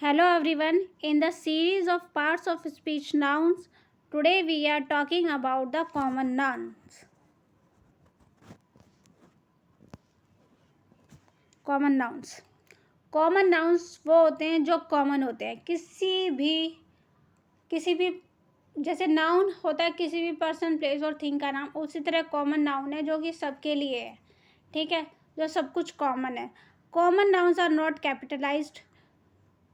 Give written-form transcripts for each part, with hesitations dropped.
Hello everyone. In the series of parts of speech nouns, today we are talking about the common nouns. Common nouns. Common nouns वो होते हैं जो common होते हैं किसी भी जैसे नाउन होता है किसी भी पर्सन प्लेस और थिंग का नाम, उसी तरह कॉमन नाउन है जो कि सबके लिए है. ठीक है, जो सब कुछ कॉमन है. Common nouns are not capitalized.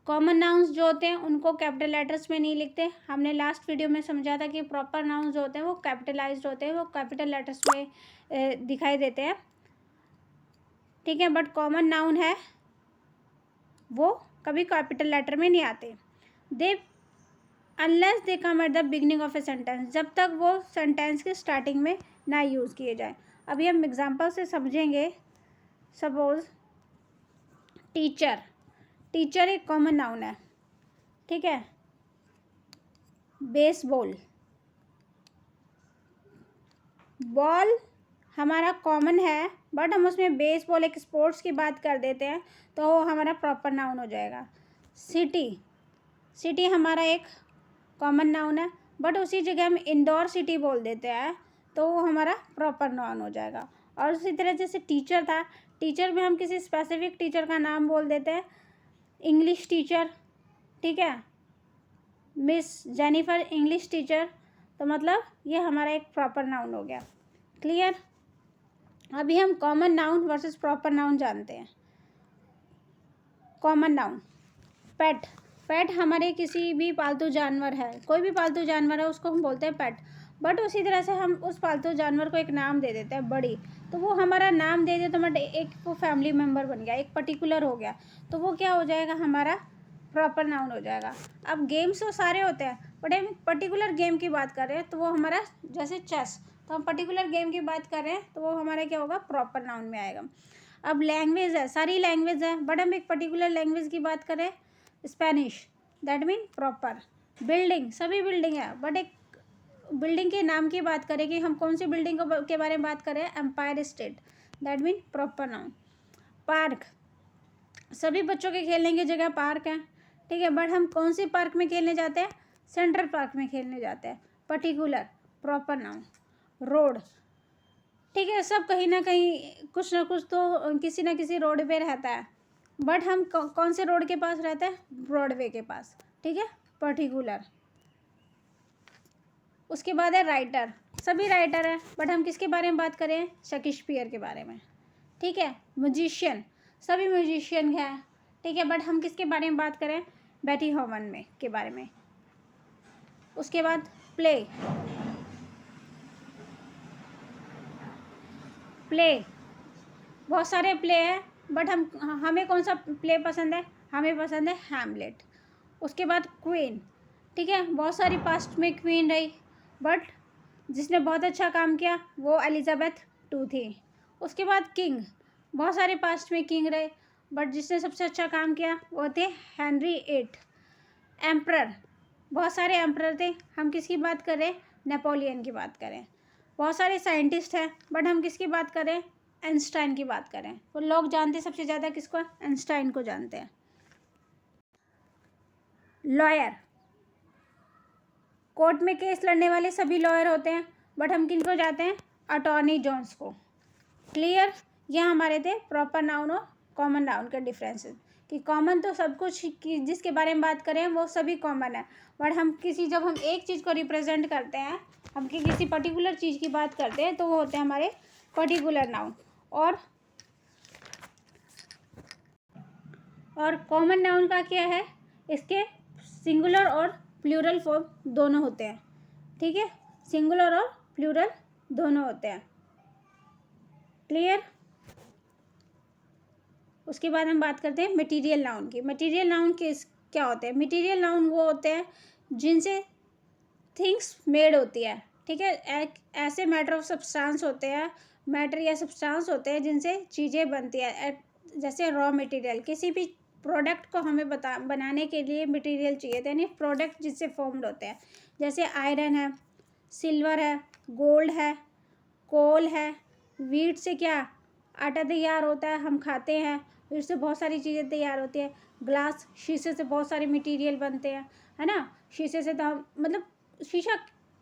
Common nouns जो होते हैं उनको कैपिटल लेटर्स में नहीं लिखते. हमने लास्ट वीडियो में समझा था कि प्रॉपर नाउन्स जो होते हैं वो कैपिटलाइज्ड होते हैं, वो कैपिटल लेटर्स में दिखाई देते हैं. ठीक है, बट कॉमन नाउन है वो कभी कैपिटल लेटर में नहीं आते. They unless they come at the beginning of a sentence, जब तक वो सेंटेंस के स्टार्टिंग में ना यूज़ किए जाए. अभी हम एग्जाम्पल से समझेंगे. Suppose teacher. टीचर एक कॉमन नाउन है. ठीक है. बेसबॉल. बॉल हमारा कॉमन है, बट हम उसमें बेसबॉल एक स्पोर्ट्स की बात कर देते हैं तो वो हमारा प्रॉपर नाउन हो जाएगा. सिटी. सिटी हमारा एक कॉमन नाउन है, बट उसी जगह हम इंदौर सिटी बोल देते हैं तो वो हमारा प्रॉपर नाउन हो जाएगा. और उसी तरह जैसे टीचर था, टीचर में हम किसी स्पेसिफिक टीचर का नाम बोल देते हैं. English teacher. ठीक है, मिस जेनिफर इंग्लिश टीचर, तो मतलब ये हमारा एक प्रॉपर नाउन हो गया. क्लियर. अभी हम common noun versus proper noun जानते हैं. Common noun. पेट. पेट हमारे किसी भी पालतू जानवर है, कोई भी पालतू जानवर है उसको हम बोलते हैं पेट. बट उसी तरह से हम उस पालतू जानवर को एक नाम दे देते हैं बड़ी, तो वो हमारा नाम दे दे तो मतलब एक वो फैमिली मेम्बर बन गया, एक पर्टिकुलर हो गया, तो वो क्या हो जाएगा, हमारा प्रॉपर नाउन हो जाएगा. अब गेम्स तो सारे होते हैं, बट हम पर्टिकुलर गेम की बात कर रहे हैं तो वो हमारा जैसे चेस, तो हम पर्टिकुलर गेम की बात कर रहे हैं तो वो हमारा क्या होगा, प्रॉपर नाउन में आएगा. अब लैंग्वेज है, सारी लैंग्वेज है, बट हम एक पर्टिकुलर लैंग्वेज की बात करें, Spanish, that mean proper. Building, सभी बिल्डिंग है, बट एक बिल्डिंग के नाम की बात करें कि हम कौन सी बिल्डिंग के बारे में बात करें, Empire State, that mean proper noun. Park. सभी बच्चों के खेलने की जगह पार्क है. ठीक है, बट हम कौन सी पार्क में खेलने जाते हैं, सेंट्रल पार्क में खेलने जाते हैं. Particular, proper noun. रोड. ठीक है, सब कहीं ना कहीं कुछ ना कुछ तो किसी ना किसी रोड पे रहता है, बट हम कौन से रोड के पास रहते हैं, ब्रॉडवे के पास. ठीक है, पर्टिकुलर. उसके बाद है राइटर. सभी राइटर हैं, बट हम किसके बारे में बात करें, शेक्सपियर के बारे में. ठीक है. म्यूजिशियन. सभी म्यूजिशियन हैं. ठीक है, बट हम किसके बारे में बात करें, बेटी हॉवन में के बारे में. उसके बाद प्ले. प्ले बहुत सारे प्ले हैं, बट हमें कौन सा प्ले पसंद है, हमें पसंद है हैमलेट. उसके बाद क्वीन. ठीक है, बहुत सारी पास्ट में क्वीन रही, बट जिसने बहुत अच्छा काम किया वो एलिजाबेथ टू थी. उसके बाद किंग. बहुत सारे पास्ट में किंग रहे, बट जिसने सबसे अच्छा काम किया वो थे हेनरी एट. एम्परर. बहुत सारे एम्परर थे, हम किसकी बात करें, नेपोलियन की बात करें. बहुत सारे साइंटिस्ट हैं, बट हम किसकी बात करें, आइंस्टाइन की बात करें. तो लोग जानते सबसे ज़्यादा किसको, आइंस्टाइन को जानते हैं. लॉयर. कोर्ट में केस लड़ने वाले सभी लॉयर होते हैं, बट हम किनको जानते हैं, अटॉर्नी जनरल को. क्लियर. ये हमारे थे प्रॉपर नाउन और कॉमन नाउन के डिफरेंसेस. कि कॉमन तो सब कुछ की जिसके बारे में बात करें वो सभी कॉमन है, बट जब हम एक चीज़ को रिप्रेजेंट करते हैं, हम किसी पर्टिकुलर चीज़ की बात करते हैं तो वो होते हैं हमारे पर्टिकुलर नाउन. और कॉमन नाउन का क्या है, इसके सिंगुलर और प्लूरल फॉर्म दोनों होते हैं. ठीक है, सिंगुलर और प्लूरल दोनों होते हैं. क्लियर. उसके बाद हम बात करते हैं मटेरियल नाउन की. मटेरियल नाउन क्या होते हैं, मटेरियल नाउन वो होते हैं जिनसे थिंग्स मेड होती है. ठीक है, ऐसे मैटर ऑफ सब्सटेंस होते हैं, मैटर या सब्सटेंस होते हैं जिनसे चीज़ें बनती है. जैसे रॉ मटेरियल, किसी भी प्रोडक्ट को हमें बनाने के लिए मटेरियल चाहिए, यानी प्रोडक्ट जिससे फॉर्म्ड होते हैं. जैसे आयरन है, सिल्वर है, गोल्ड है, कोल है. वीट से क्या आटा तैयार होता है, हम खाते हैं. फिर उससे बहुत सारी चीज़ें तैयार होती है। ग्लास, शीशे से बहुत सारे मटेरियल बनते हैं, है ना। शीशे से तो हम मतलब शीशा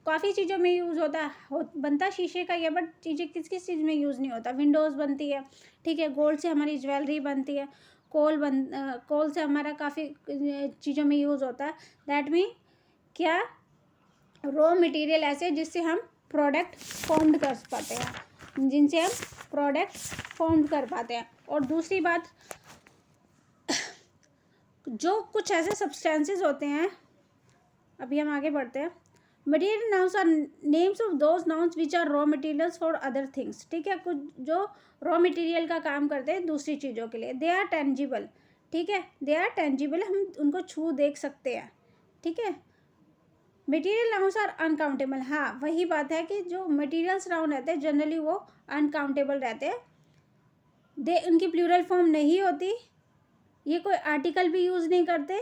काफ़ी चीज़ों में यूज़ होता है, बनता शीशे का ही है, बट चीज़ें किस किस चीज़ में यूज़ नहीं होता। विंडोज़ बनती है, ठीक है। गोल्ड से हमारी ज्वेलरी बनती है। कोल से हमारा काफ़ी चीज़ों में यूज़ होता है। दैट मीन क्या, रॉ मटेरियल ऐसे जिससे हम प्रोडक्ट फॉर्म कर पाते हैं, जिनसे हम प्रोडक्ट फॉर्म कर पाते हैं। और दूसरी बात, जो कुछ ऐसे सब्सटेंसेस होते हैं, अभी हम आगे बढ़ते हैं। Material nouns are names of those nouns which are raw materials for other things, ठीक है। कुछ जो रॉ मटेरियल का काम करते हैं दूसरी चीज़ों के लिए। दे आर टेंजिबल, ठीक है, दे आर टेंजिबल, हम उनको छू देख सकते हैं, ठीक है। मटेरियल नाउन्स आर अनकाउंटेबल, हाँ वही बात है कि जो मटेरियल्स नाउन रहते हैं जनरली वो अनकाउंटेबल रहते हैं। दे, उनकी प्लूरल फॉर्म नहीं होती, ये कोई आर्टिकल भी यूज़ नहीं करते,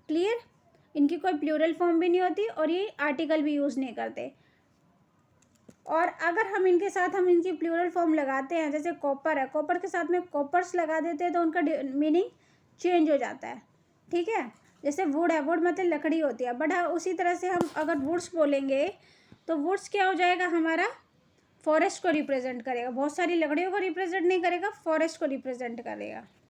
क्लियर। इनकी कोई प्लूरल फॉर्म भी नहीं होती और ये आर्टिकल भी यूज़ नहीं करते। और अगर हम इनके साथ हम इनकी प्लूरल फॉर्म लगाते हैं, जैसे कॉपर है, कॉपर के साथ में कॉपर्स लगा देते हैं तो उनका मीनिंग चेंज हो जाता है, ठीक है। जैसे वुड है, वुड मतलब लकड़ी होती है, बट हाँ उसी तरह से हम अगर वुड्स बोलेंगे तो वुड्स क्या हो जाएगा, हमारा फॉरेस्ट को रिप्रेजेंट करेगा। बहुत सारी लकड़ियों को रिप्रेजेंट नहीं करेगा, फॉरेस्ट को रिप्रेजेंट करेगा।